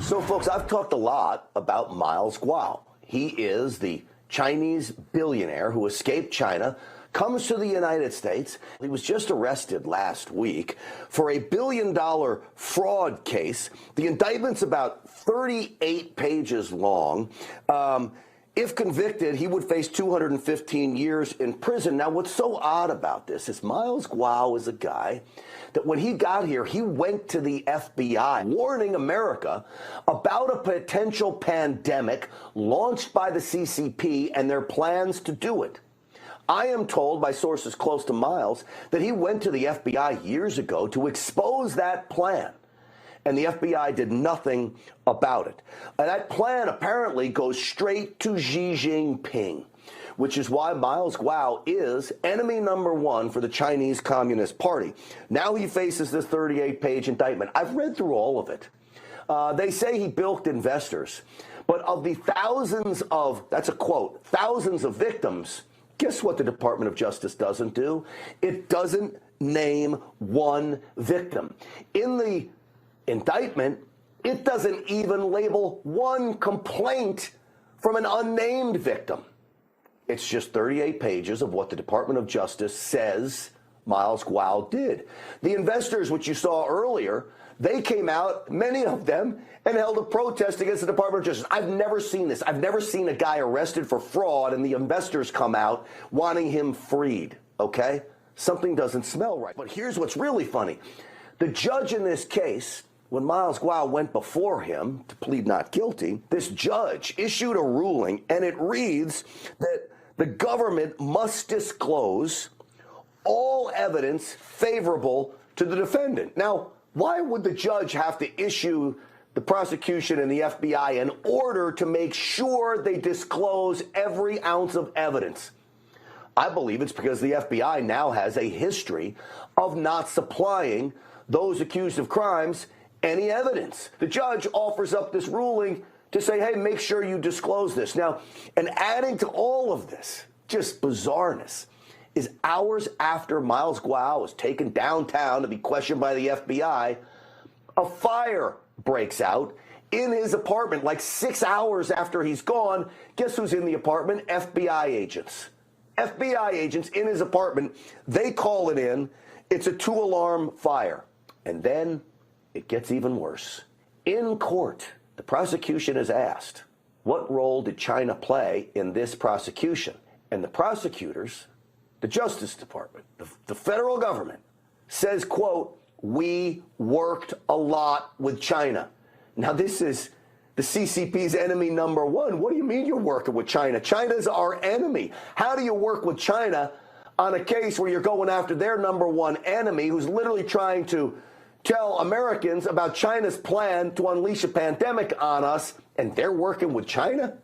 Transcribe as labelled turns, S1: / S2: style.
S1: So, folks, I've talked a lot about Miles Guo. He is the Chinese billionaire who escaped China, comes to the United States. He was just arrested last week for a $1 billion fraud case. The indictment's about 38 pages long. If convicted, he would face 215 years in prison. Now, what's so odd about this is Miles Guo is a guy that when he got here, he went to the FBI warning America about a potential pandemic launched by the CCP and their plans to do it. I am told by sources close to Miles that he went to the FBI years ago to expose that plan, and the FBI did nothing about it. And that plan apparently goes straight to Xi Jinping, which is why Miles Guo is enemy number one for the Chinese Communist Party. Now he faces this 38-page indictment. I've read through all of it. They say he bilked investors, but of the thousands of, that's a quote, thousands of victims, guess what the Department of Justice doesn't do? It doesn't name one victim. In the indictment, it doesn't even label one complaint from an unnamed victim. It's just 38 pages of what the Department of Justice says Miles Guo did. The investors, which you saw earlier, they came out, many of them, and held a protest against the Department of Justice. I've never seen this. I've never seen a guy arrested for fraud and the investors come out wanting him freed, okay? Something doesn't smell right. But here's what's really funny. The judge in this case, when Miles Guo went before him to plead not guilty, this judge issued a ruling, and it reads that the government must disclose all evidence favorable to the defendant. Now, why would the judge have to issue the prosecution and the FBI an order to make sure they disclose every ounce of evidence? I believe it's because the FBI now has a history of not supplying those accused of crimes any evidence. The judge offers up this ruling to say, hey, make sure you disclose this. Now, and adding to all of this, just bizarreness, is hours after Miles Guo was taken downtown to be questioned by the FBI, a fire breaks out in his apartment like 6 hours after he's gone. Guess who's in the apartment? FBI agents. FBI agents in his apartment. They call it in. It's a 2-alarm fire. And then it gets even worse. In court, the prosecution is asked, what role did China play in this prosecution? And the prosecutors, the Justice Department, the federal government, says, quote, we worked a lot with China. Now, this is the CCP's enemy number one. What do you mean you're working with China? China's our enemy. How do you work with China on a case where you're going after their number one enemy who's literally trying to tell Americans about China's plan to unleash a pandemic on us, and they're working with China?